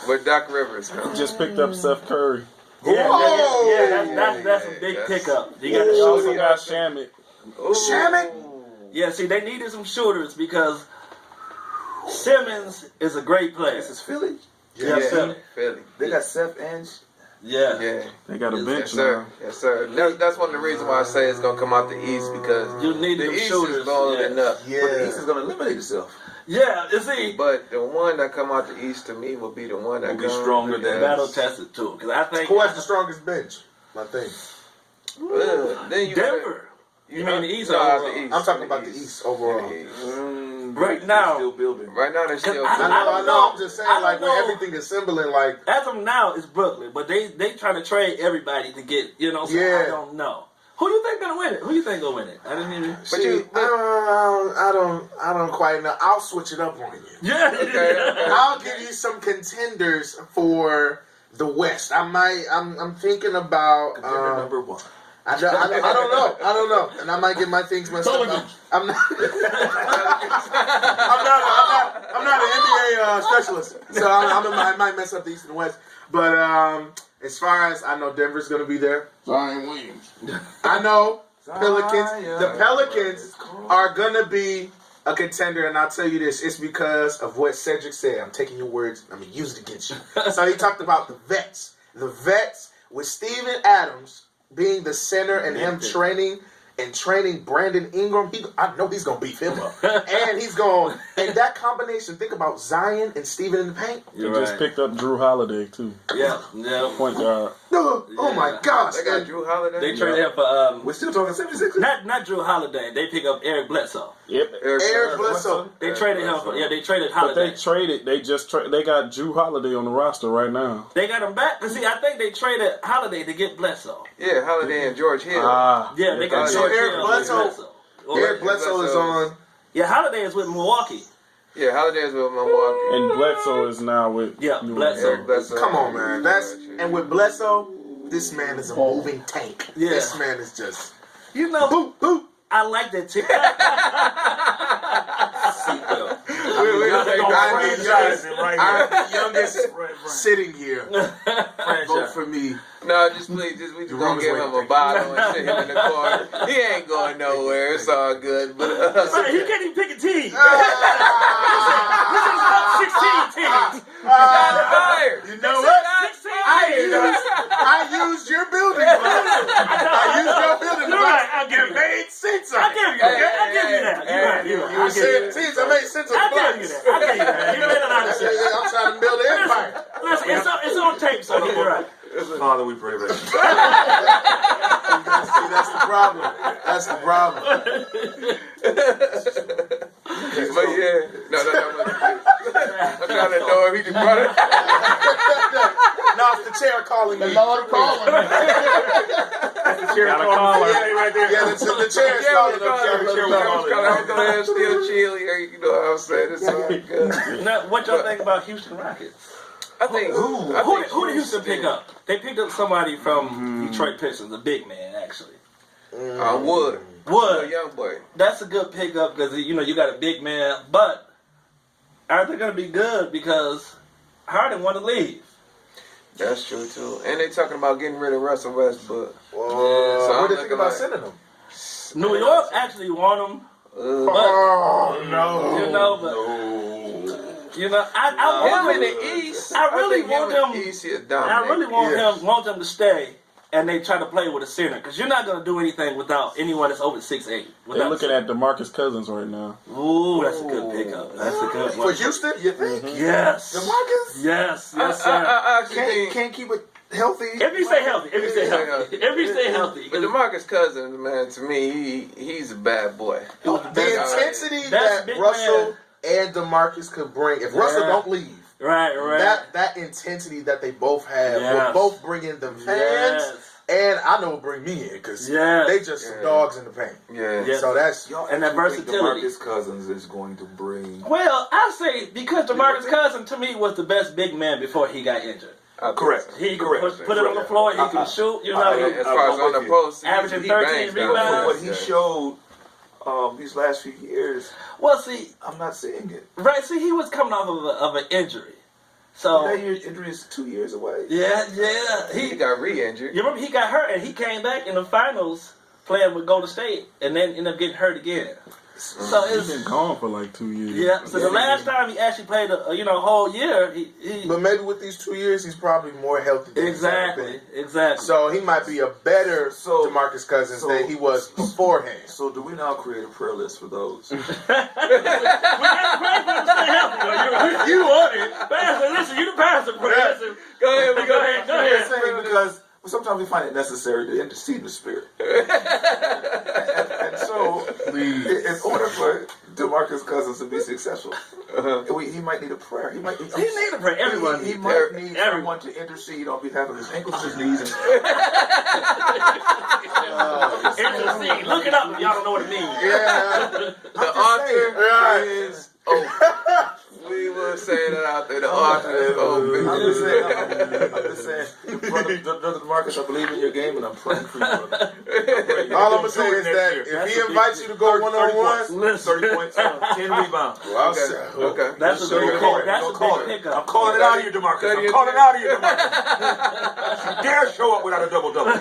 S1: Where Doc Rivers comes?
S5: Just picked up Steph Curry.
S3: That's a big pickup. You got the
S5: Also
S3: shooter.
S5: got Shamit.
S2: Shamit?
S3: Yeah, see, they needed some shooters because Simmons is a great player.
S4: This is Philly.
S3: Philly.
S4: They got Seth and...
S3: Yeah.
S5: They got a bench
S1: Yes, sir.
S5: now.
S1: Yes, sir. That's one of the reasons why I say it's going to come out the East because
S3: You need
S1: the
S3: them
S1: East
S3: shooters.
S1: is long enough.
S4: But the East is going to eliminate itself.
S3: Yeah, you see.
S1: But the one that come out the East to me will be the one that
S4: Will be
S1: comes
S4: stronger than-
S3: Battle tested too. Because I think.
S2: Who has the strongest bench? I think.
S1: Then you
S3: Denver. You mean the East?
S1: No,
S3: overall?
S1: the East.
S2: I'm talking about the East overall.
S3: Right now,
S4: still building.
S1: Right now, they're still.
S3: I
S2: I know. I'm just saying,
S3: I
S2: like,
S3: don't
S2: when
S3: know.
S2: everything is assembling, like,
S3: as of now, it's Brooklyn, but they trying to trade everybody to get, so
S2: Yeah.
S3: I don't know. Who you think gonna win it? Who you think gonna win it? I didn't even.
S2: I don't quite know. I'll switch it up on you.
S3: Yeah.
S1: Okay.
S2: I'll give you some contenders for the West. I'm thinking about.
S4: Contender number one.
S2: I don't know, and I might get my things messed up. I'm not. I'm not an NBA specialist, so I might mess up the East and West. But as far as I know, Denver's going to be there.
S5: Zion Williams.
S2: I know Pelicans. The Pelicans are going to be a contender, and I'll tell you this: it's because of what Cedric said. I'm taking your words. I'm going to use it against you. So he talked about the vets. The vets with Steven Adams being the center and him training Brandon Ingram, I know he's gonna beef him up, and and that combination. Think about Zion and Steven in the paint.
S5: They just picked up Drew Holiday too.
S3: Yeah.
S5: Point guard.
S2: Oh my gosh!
S1: They got Drew Holiday.
S3: They traded him for
S4: We're still talking 76ers?
S3: not Drew Holiday. They pick up Eric Bledsoe.
S5: Yep.
S2: Eric Bledsoe.
S3: They traded him for they traded
S5: But
S3: Holiday.
S5: they got Drew Holiday on the roster right now.
S3: They got him back. Cause see, I think they traded Holiday to get Bledsoe.
S1: Yeah, Holiday and George Hill.
S3: Yeah, they got
S2: So
S3: George
S2: Eric
S3: Hill.
S2: Bledsoe. Eric Bledsoe is on.
S3: Yeah, Holiday is with Milwaukee.
S1: Yeah, Holiday is with Milwaukee.
S5: And Bledsoe is now with
S3: Bledsoe.
S1: Eric Bledsoe.
S2: Come on, man. And with Bledsoe, this man is a moving tank.
S3: Yeah.
S2: This man is just
S3: Boop, boop. I like that too.
S2: I'm the youngest sitting here. Vote for me.
S1: No, we just gonna give him a bottle and sit him in the corner. He ain't going nowhere. It's all good. But
S3: He can't even pick a team. 16 teams.
S1: fired.
S2: You know what?
S3: 16
S2: I used your building blocks. I used your building
S3: You're
S2: blocks.
S3: right, I'll give you
S2: It made sense.
S3: I'll give you that. I'll give you that. You're right.
S2: You were saying teams that made sense of
S3: I'll
S2: blocks.
S3: give you that. I'll give you that. You made a lot of sense.
S2: I'm trying to build an empire.
S3: Listen, it's on tape, so you're right.
S4: Father, we pray for you.
S2: See, that's the problem. That's the problem.
S1: But yeah, no. I'm trying to know if he just brought it.
S2: No, it's the chair calling me.
S5: The Lord calling.
S2: Yeah, right there. Yeah, the chair is calling me.
S1: I'm gonna have still chill here. You know what I'm saying? It's all good.
S3: Now, what y'all think about Houston Rockets?
S1: I think
S3: Who did Houston pick up? They picked up somebody from Detroit Pistons, a big man, actually.
S1: Wood.
S3: Wood.
S1: A young boy.
S3: That's a good pickup because, you got a big man. But are they going to be good because Harden want to leave?
S1: That's true, too. And they talking about getting rid of Russell Westbrook.
S2: So what do you think about sending them?
S3: New York actually want him.
S2: Oh, no.
S3: I want
S1: Him in
S3: him.
S1: the East.
S3: I really want him.
S1: East is
S3: I
S1: dominant.
S3: really want them to stay, and they try to play with a center because you're not going to do anything without anyone that's over 6'8".
S5: They're looking at DeMarcus Cousins right now.
S3: Ooh, that's a good pickup. That's a good one.
S2: For Houston, you think?
S3: Yes.
S2: DeMarcus?
S3: Yes, sir.
S1: I actually think.
S2: Can't keep it healthy.
S3: If he stay healthy. If he stay healthy.
S1: But DeMarcus Cousins, man, to me, he's a bad boy.
S2: The intensity
S3: That's
S2: that
S3: big
S2: Russell
S3: man.
S2: and DeMarcus could bring, if Russell don't leave,
S3: Right.
S2: that intensity that they both have
S3: Yes.
S2: will both bring in the fans,
S3: Yes.
S2: and I know will bring me in because
S3: Yes.
S2: they just some dogs in the paint.
S1: Yeah.
S3: Yes.
S2: So that's
S3: And that versatility.
S4: DeMarcus Cousins is going to bring.
S3: Well, I say because DeMarcus Cousins to me was the best big man before he got injured.
S4: Correct.
S3: He can put it on the floor. He can shoot.
S1: As far as on the post,
S3: Averaging
S1: he
S3: 13
S1: bangs down.
S3: rebounds.
S4: What he showed these last few years,
S3: Well, see,
S4: I'm not seeing it.
S3: right? See, he was coming off of an injury, so
S4: That year's injury is 2 years away.
S3: yeah.
S1: He got re-injured.
S3: You remember he got hurt and he came back in the finals playing with Golden State and then ended up getting hurt again. So
S5: He's been gone for like 2 years.
S3: yeah. So the last time he actually played a whole year, he
S2: But maybe with these 2 years, he's probably more healthy. Than he's ever been.
S3: exactly.
S2: So he might be a better DeMarcus Cousins than he was beforehand.
S4: So do we now create a prayer list for those?
S3: We got to pray for him to stay healthy.
S2: You want it?
S3: Pastor, listen, you the pastor. Listen.
S1: Go ahead.
S3: Go ahead.
S4: Because sometimes we find it necessary to intercede in the spirit. and so, in order for DeMarcus Cousins to be successful, he might need a prayer. He need
S3: a prayer. Everyone
S4: he might need someone to intercede on behalf of his ankles, his knees, and
S3: intercede. Look it up if y'all don't know what it means.
S2: Yeah.
S1: The author is open. We will say that out there. The author is open.
S4: I'm just saying, brother DeMarcus, I believe in your game, and I'm praying for you, brother.
S2: All I'm gonna say is that if he invites you to go 1-on-1,
S4: 30 points, 10 rebounds.
S2: well,
S1: Okay.
S3: That's a big pick. That's a big pickup.
S4: I'm calling it out of you, DeMarcus. I'm calling it out of you, DeMarcus. You dare show up without a double-double.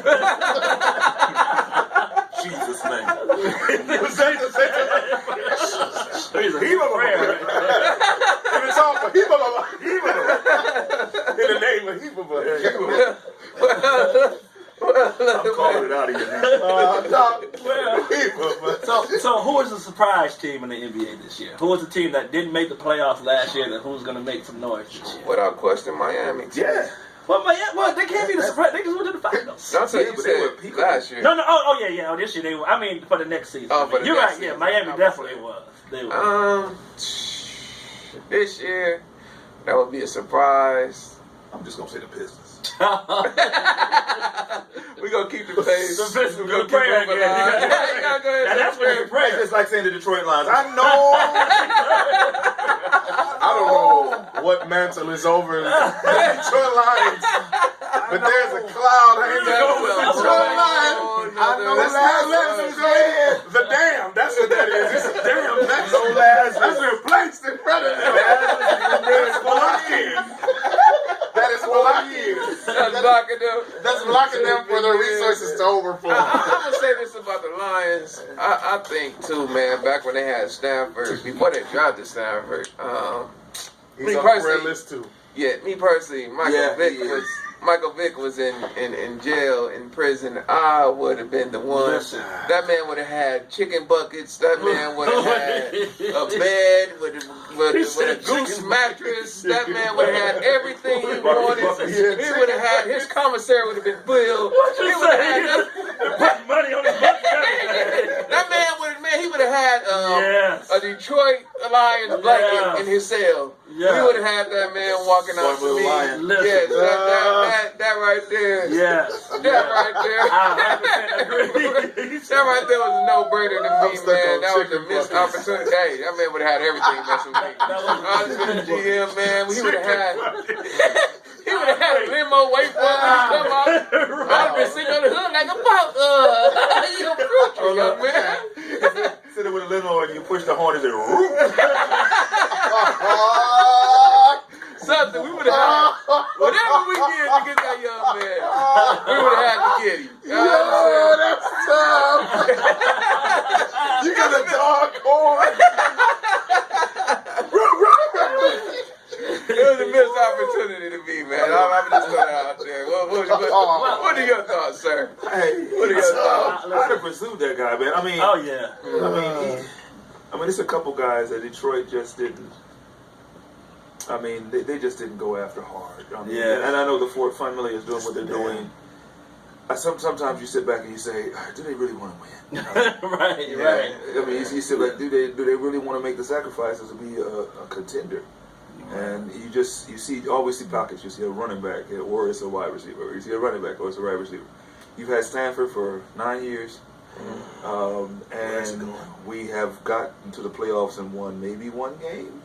S4: Jesus' name.
S3: He's a prayer.
S2: And it's all for Heba. In the name of Heba.
S4: I'm calling it out of you now.
S3: So who is the surprise team in the NBA this year? Who was the team that didn't make the playoffs last year and who's going to make some noise this year?
S1: Without question, Miami.
S4: Yeah.
S3: Well, they can't be the surprise. They just went to the finals.
S1: That's what you said last year.
S3: No. Oh, yeah. This year they were. I mean, for the next season.
S1: Oh, for the
S3: You're
S1: next
S3: right.
S1: season.
S3: Yeah, Miami definitely was. They were.
S1: This year, that would be a surprise.
S4: I'm just going to say the Pistons.
S1: We're going to keep the pace.
S3: The Pistons
S1: We're
S3: gonna
S1: going to keep
S3: pray
S1: it
S3: again.
S1: alive.
S3: That's what you pray.
S4: It's just like saying the Detroit Lions. I know.
S2: I don't know what mantle is over the Detroit Lions, but there's a cloud hanging over the Detroit Lions. I know the dam. That's what that is. It's a dam. That's replaced in front of them. That is blocking. That's blocking them for their resources to overflow.
S1: I'm going to say this about the Lions. I think, too, man, back when they had Stanford, before they drafted Stanford,
S2: He's on the prayer list, too.
S1: Yeah, me personally, Michael Vick was in jail, in prison. I would have been the one.
S3: Listen.
S1: That man would have had chicken buckets. That man would have had a bed with a goose mattress. That man would have had everything he wanted. He would have had, his commissary would have been filled.
S3: What you say? Put money on his bucket.
S1: That man would have, he would have had a Detroit Lions blanket in his cell.
S3: Yeah.
S1: We would have had that man walking out to me. Yes, that right there.
S3: Yes.
S1: That right there.
S3: I 100% agree.
S1: That right there was a no-brainer to me, man. That was a missed opportunity. Hey, that man would have had everything messing with me. I was been the GM, man. He would have had a limo wait for him to come out. I'd have been sitting on the hood like a boat. You a fruit tree, young man.
S4: Sitting with a limo and you push the horn and say, "Roop."
S1: Something we would have had. Whatever we did to get that young man, we would have had to get him.
S2: That's tough. You got a dog horn.
S1: It was a missed opportunity to me, man. I'm just putting it out there. What are your thoughts, sir?
S4: Hey,
S1: What are your thoughts?
S4: I'd have pursued that guy, man. I mean,
S3: Oh, yeah.
S4: I mean, it's a couple guys that Detroit just didn't. I mean, they just didn't go after hard. I mean,
S3: Yeah.
S4: And I know the Ford Fund Millie is doing what they're doing. Sometimes you sit back and you say, do they really want to win?
S3: Right.
S4: I mean, you sit back, do they really want to make the sacrifices to be a contender? And you always see pockets. You see a running back, or it's a wide receiver. Or you see a running back, or it's a wide receiver. You've had Stanford for 9 years, and we have gotten to the playoffs and won maybe one game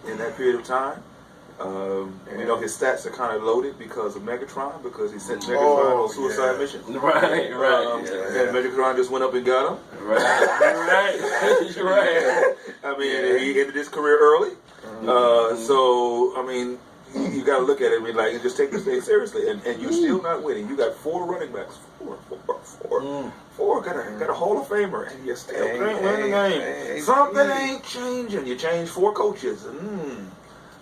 S4: in that period of time. You know, his stats are kind of loaded because of Megatron, because he sent Megatron on suicide mission.
S3: Right.
S4: And Megatron just went up and got him.
S3: Right.
S4: I mean, he ended his career early. So, I mean, you got to look at it and like, just take this thing seriously. And you're still not winning. You got 4 running backs. Four. Got a Hall of Famer, and you still can't win the game. Something ain't changing. You changed 4 coaches.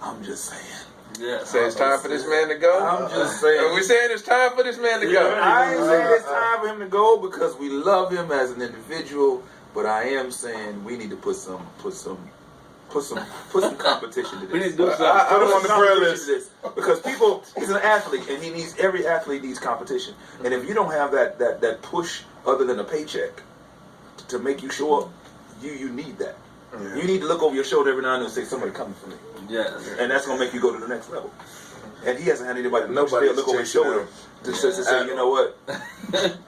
S4: I'm just saying.
S3: Yeah.
S1: So it's time for this man to go?
S4: I'm just saying.
S1: Are we saying it's time for this man to go?
S4: I ain't saying it's time for him to go because we love him as an individual, but I am saying we need to put some put some competition to this.
S3: We need to do something.
S2: Put him on the prayer list.
S4: Because people, he's an athlete, and every athlete needs competition. And if you don't have that push other than a paycheck to make you show up, you need that. Yeah. You need to look over your shoulder every now and then and say, somebody coming for me.
S3: Yes.
S4: And that's going to make you go to the next level. And he hasn't had anybody to look over his shoulder to say, you know what,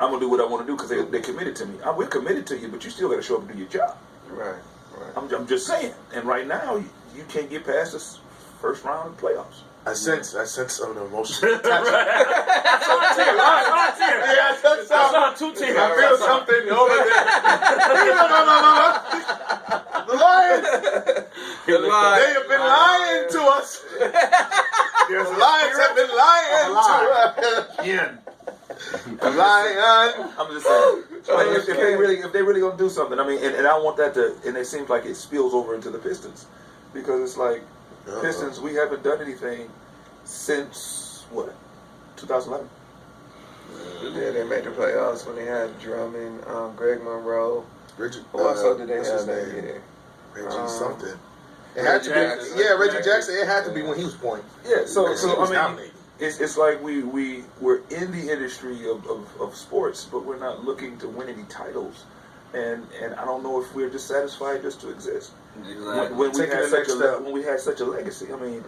S4: I'm going to do what I want to do because they're committed to me. We're committed to you, but you still got to show up and do your job.
S1: Right.
S4: I'm just saying. And right now, you can't get past this first round of the playoffs.
S2: I sense some emotional attachment.
S3: I saw two tears.
S2: I feel something over there. No. The Lions. They have been lying to us. The Lions have been lying to us. Yeah. Lion.
S4: I'm just saying. If they really gonna do something, I mean, and I want that to, and it seems like it spills over into the Pistons, because it's like Pistons, we haven't done anything since what, 2011.
S1: Yeah, they made the playoffs when they had Drummond, Greg Monroe.
S2: Reggie.
S1: Who else did they have that
S2: name?
S1: year?
S2: Reggie something. It had to be. Yeah, Reggie Jackson. It had to be when he was playing.
S4: Yeah. So I mean, it's like we're in the industry of sports, but we're not looking to win any titles, and I don't know if we're just satisfied just to exist.
S3: Exactly.
S4: When we had such a legacy. I mean,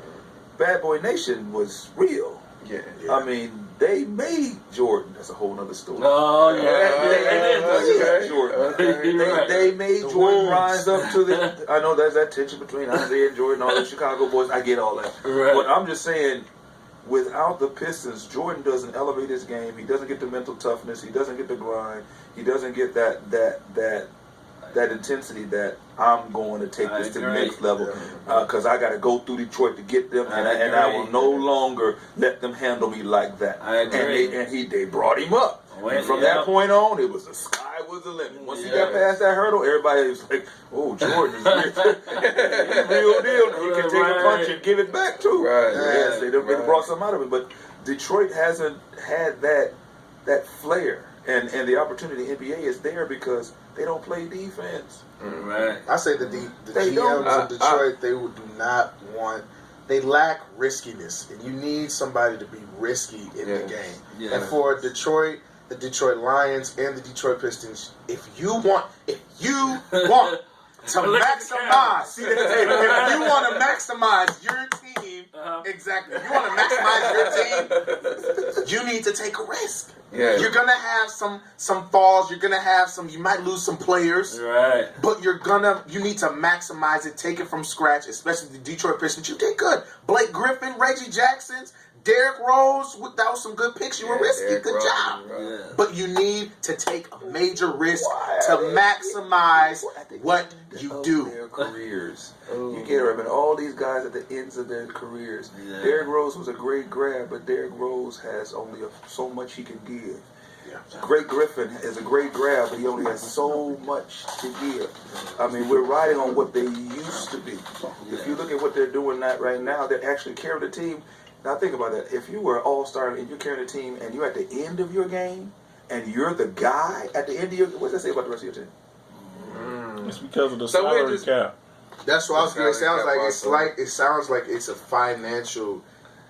S4: Bad Boy Nation was real.
S1: Yeah.
S4: I mean, they made Jordan. That's a whole other story.
S3: Oh yeah,
S4: Jordan. They made Jordan rise up to the. I know there's that tension between Isaiah and Jordan, all the Chicago boys. I get all that, but I'm just saying, without the Pistons, Jordan doesn't elevate his game. He doesn't get the mental toughness. He doesn't get the grind. He doesn't get that intensity that I'm going to take this to the next level, because I got to go through Detroit to get them, and I will no longer let them handle me like that.
S3: I agree.
S4: And they brought him up. And from that point on, it was the sky was the limit. Once he got past that hurdle, everybody was like, "Oh, Jordan is real deal. He can take a punch and give it back too."
S1: Right.
S4: Yes, they brought something out of it, but Detroit hasn't had that flair, and the opportunity in the NBA is there because they don't play defense.
S3: Right.
S2: I say the GMs of Detroit, they do not want. They lack riskiness, and you need somebody to be risky in the game. Yeah. And for Detroit, the Detroit Lions and the Detroit Pistons, if you want to maximize, if you want to maximize your team, exactly. If you want to maximize your team, you need to take a risk. Yeah. You're gonna have some falls. You're gonna have you might lose some players.
S3: Right.
S2: But you need to maximize it. Take it from scratch. Especially the Detroit Pistons. You did good. Blake Griffin, Reggie Jackson, Derrick Rose. That was some good picks. You were risky.
S1: Derrick
S2: good
S1: Rose,
S2: job.
S1: right.
S2: But you need to take a major risk to maximize what you do.
S4: Their careers. You get remember all these guys at the ends of their careers. Yeah. Derrick Rose was a great grab, but Derrick Rose has only so much he can give. Yeah. Blake Griffin is a great grab, but he only has so much to give. I mean, we're riding on what they used to be. If you look at what they're doing right now, they're actually carrying the team. Now think about that. If you were an all-star and you're carrying a team and you're at the end of your game and you're the guy at the end of your game, what does that say about the rest of your team?
S5: It's because of the salary cap.
S2: That's what I was going to say. It sounds like it's a financial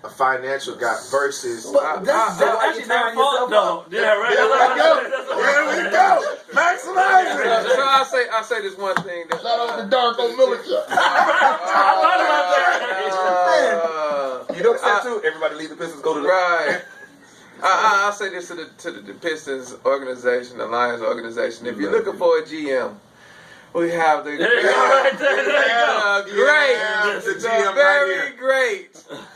S2: guy versus.
S3: That's actually their fault, though. Yeah, right.
S2: There we go. Maximize it.
S1: So I say this one thing.
S2: Shout out to Darko Milicic.
S3: I thought about that.
S4: You know what I'm saying too? Everybody leave the Pistons, go to the
S1: right. I'll say this to the Pistons organization, the Lions organization. If you're looking for a GM, we have the great, very great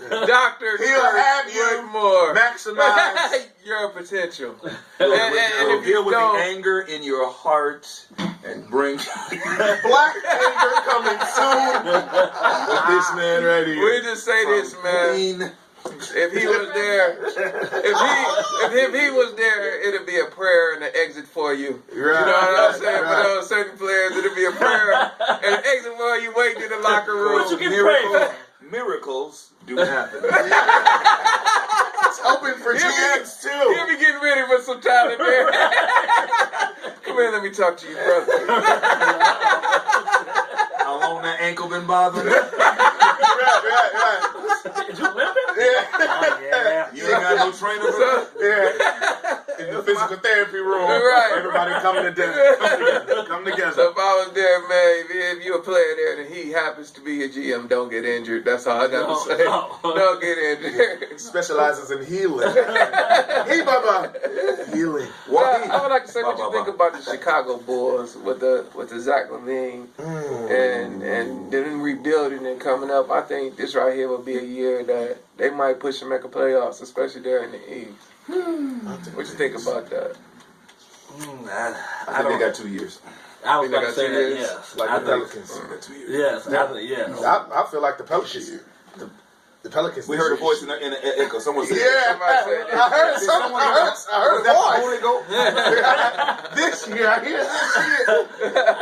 S1: Dr.
S2: He'll have you
S1: Whitmore.
S2: Maximize
S1: your potential.
S4: and if you with the anger in your heart and bring
S2: black anger coming soon. With this man right here.
S1: We just say this, man. If he was there, if he was there, it'd be a prayer and an exit for you. Right, you know what I'm saying? Right. For those certain players, it'd be a prayer and an exit for you waiting in the locker room.
S3: What you get prayed?
S4: Miracles do happen.
S2: It's open for GMs too.
S1: You'll be getting ready for some talent, man. Come here, let me talk to you, brother.
S4: How long on that ankle been bothering you?
S2: Right.
S3: Did you whip it?
S2: Yeah.
S3: Oh, yeah.
S4: You ain't got no trainer for that?
S2: Yeah. In the physical therapy room,
S1: Right.
S2: everybody come together. Come together.
S1: So if I was there, man, if you're a player there and he happens to be your GM, don't get injured. That's all I got to say.
S3: No.
S1: Don't get injured.
S2: Specializes in healing. Hey, Baba. Healing.
S1: Well, I would like to say what you
S4: Blah,
S1: think
S4: blah,
S1: about the Chicago Bulls with the Zach LaVine and then rebuilding and coming up. I think this right here will be a year that they might push and make a playoffs, especially there in the East. What you think about that?
S4: I think they got 2 years.
S3: I was
S1: Think they
S3: about to
S1: got
S3: say
S1: 2
S3: that,
S1: years?
S3: yes.
S2: Like
S3: I
S2: the
S3: think-
S2: Pelicans.
S4: They got 2 years.
S3: Yes, I think, yes.
S2: I feel like the Pelicans. The Pelicans.
S4: We heard a voice in the echo. Someone said,
S2: Yeah,
S1: Somebody said that.
S2: I heard someone. I heard
S4: "Was that the
S2: a
S4: Holy
S2: voice.
S4: Ghost?"
S2: This year, I hear this year.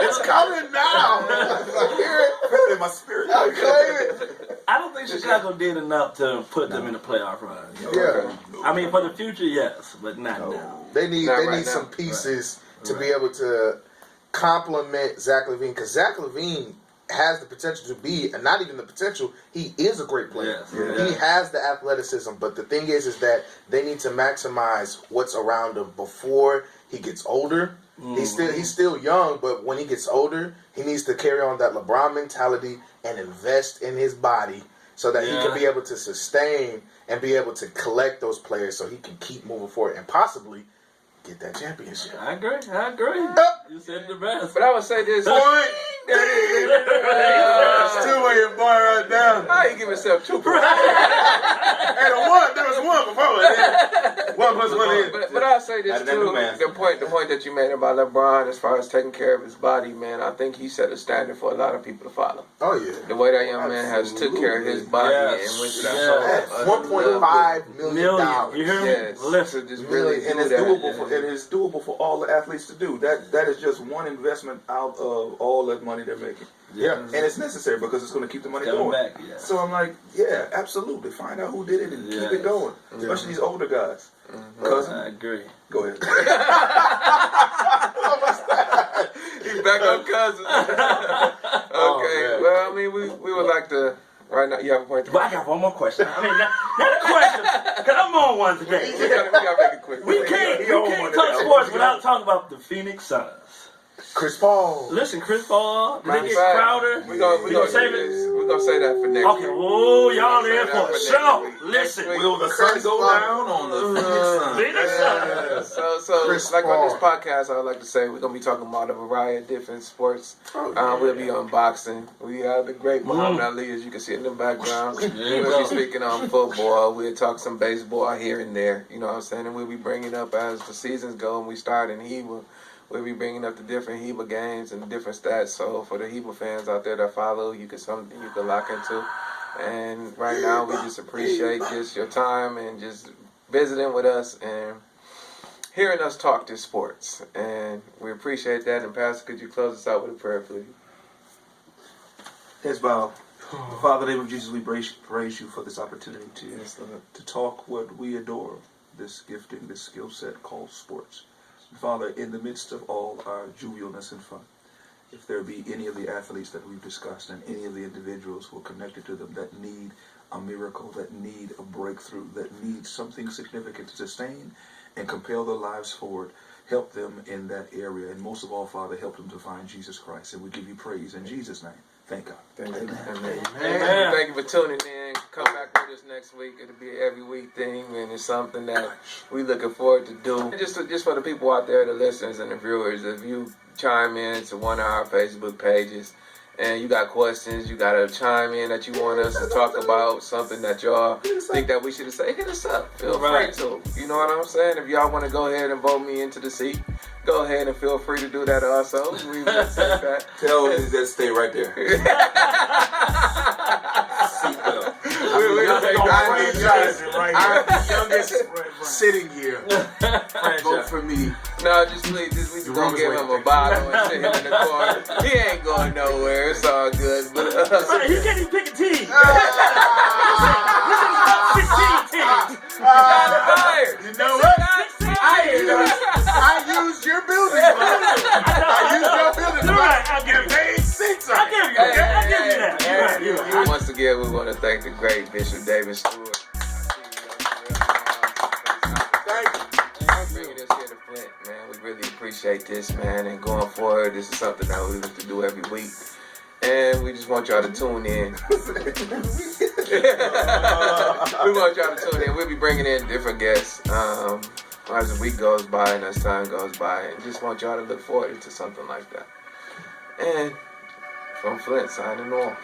S2: It's coming now. I hear it.
S4: Feel it in my spirit.
S2: I claim it.
S3: I don't think Chicago did enough to put them in the playoff run.
S2: Yeah.
S3: I mean, for the future, yes, but not now.
S2: They need
S1: Not right
S2: some
S1: now.
S2: pieces to be able to complement Zach LaVine, because Zach LaVine has the potential to be, and not even the potential, he is a great player.
S3: Yes.
S2: He has the athleticism, but the thing is that they need to maximize what's around him before he gets older. He's still young, but when he gets older, he needs to carry on that LeBron mentality and invest in his body so that he can be able to sustain and be able to collect those players so he can keep moving forward and possibly get that championship.
S3: I agree. You said the best.
S1: But I would say this.
S2: Point! It's two-way boy right now.
S1: How you give yourself 2 points?
S2: And a one, there was one before it. 1 plus 1 is.
S1: But I'll say this
S4: That new
S1: too.
S4: man.
S1: The point that you made about LeBron as far as taking care of his body, man, I think he set a standard for a lot of people to follow.
S2: Oh, yeah.
S1: The way that young man has took care of his body
S3: Yes.
S1: and went through that
S3: Yes.
S1: whole
S2: $1.5 million.
S3: You hear me?
S1: Yes.
S3: Listen.
S1: So just really
S4: And
S1: do
S4: it's
S1: that.
S4: doable for all the athletes to do. That is just one investment out of all that money they're making.
S2: Yeah.
S4: And it's necessary because it's going to keep the money
S3: Coming
S4: going.
S3: back, yeah.
S4: So I'm like, yeah, absolutely. Find out who did it and keep
S3: Yes.
S4: it going. Especially these older guys. Cousin,
S3: I agree.
S4: go ahead.
S1: He's back on Cousins. Okay.
S2: man.
S1: Well, I mean, we would like to. Right now, you have a point.
S3: Well, I got one more question. I mean, not a question, because I'm on one today.
S1: We gotta make it quick.
S3: We can't talk sports without talking about the Phoenix Suns.
S2: Chris Paul.
S3: Listen, Chris Paul, did
S1: Matter
S3: they
S1: of
S3: get
S1: fact,
S3: Crowder?
S1: We gonna
S3: save
S1: do
S3: it?
S1: this. We're gonna say that for next
S3: Okay,
S1: week.
S3: oh, y'all
S1: Say
S3: in
S1: that
S3: for a
S1: next
S3: show.
S1: week.
S3: Listen,
S1: Next week.
S4: Will the sun go down on the
S3: Phoenix Suns.
S1: So
S2: Chris
S1: like on this
S2: Paul.
S1: podcast, I would like to say we're gonna be talking about a variety of different sports. We'll be on boxing. We have the great Muhammad Ali, as you can see in the background. We'll be speaking on football. We'll talk some baseball here and there. You know what I'm saying? And we'll be bringing up as the seasons go and we start in Heba. We'll be bringing up the different Heba games and the different stats. So for the Heba fans out there that follow, something you can lock into. And right now, we just appreciate just your time and just visiting with us and hearing us talk this sports. And we appreciate that. And Pastor, could you close us out with a prayer, please?
S4: Heads bow. Father, in the name of Jesus, we praise you for this opportunity to talk what we adore, this gifting, this skill set called sports. Father, in the midst of all our jovialness and fun, if there be any of the athletes that we've discussed and any of the individuals who are connected to them that need a miracle, that need a breakthrough, that need something significant to sustain and compel their lives forward, help them in that area. And most of all, Father, help them to find Jesus Christ. And we give you praise in Jesus' name. Thank God.
S1: Amen. Thank you for tuning in. Come back with us next week. It'll be an every week thing, and it's something that we looking forward to do. Just for the people out there, the listeners and the viewers, if you chime in to one of our Facebook pages and you got questions, you got to chime in that you want us to talk about, something that y'all think that we should say, hit us up. Feel free to. You know what I'm saying? If y'all want to go ahead and vote me into the seat, go ahead and feel free to do that also. We appreciate that.
S4: Tell them that stay right there.
S2: I'm the youngest sitting here. Vote for me.
S1: No, just please, we just gonna give him a bottle and sit him in the corner. He ain't going nowhere. It's all good. But
S3: He can't even pick a team.
S2: Ah, you know what? I used your building. I used your building.
S3: You're right. I'll give you.
S2: Paid 6.
S3: I'll give you.
S1: Once again, we want to thank the great Bishop David Stewart.
S2: Thank you.
S1: Bringing us here to Flint, man. We really appreciate this, man. And going forward, this is something that we look to do every week. And we just want y'all to tune in. We want y'all to tune in. We'll be bringing in different guests as the week goes by and as time goes by. And just want y'all to look forward to something like that. And from Flint, signing off.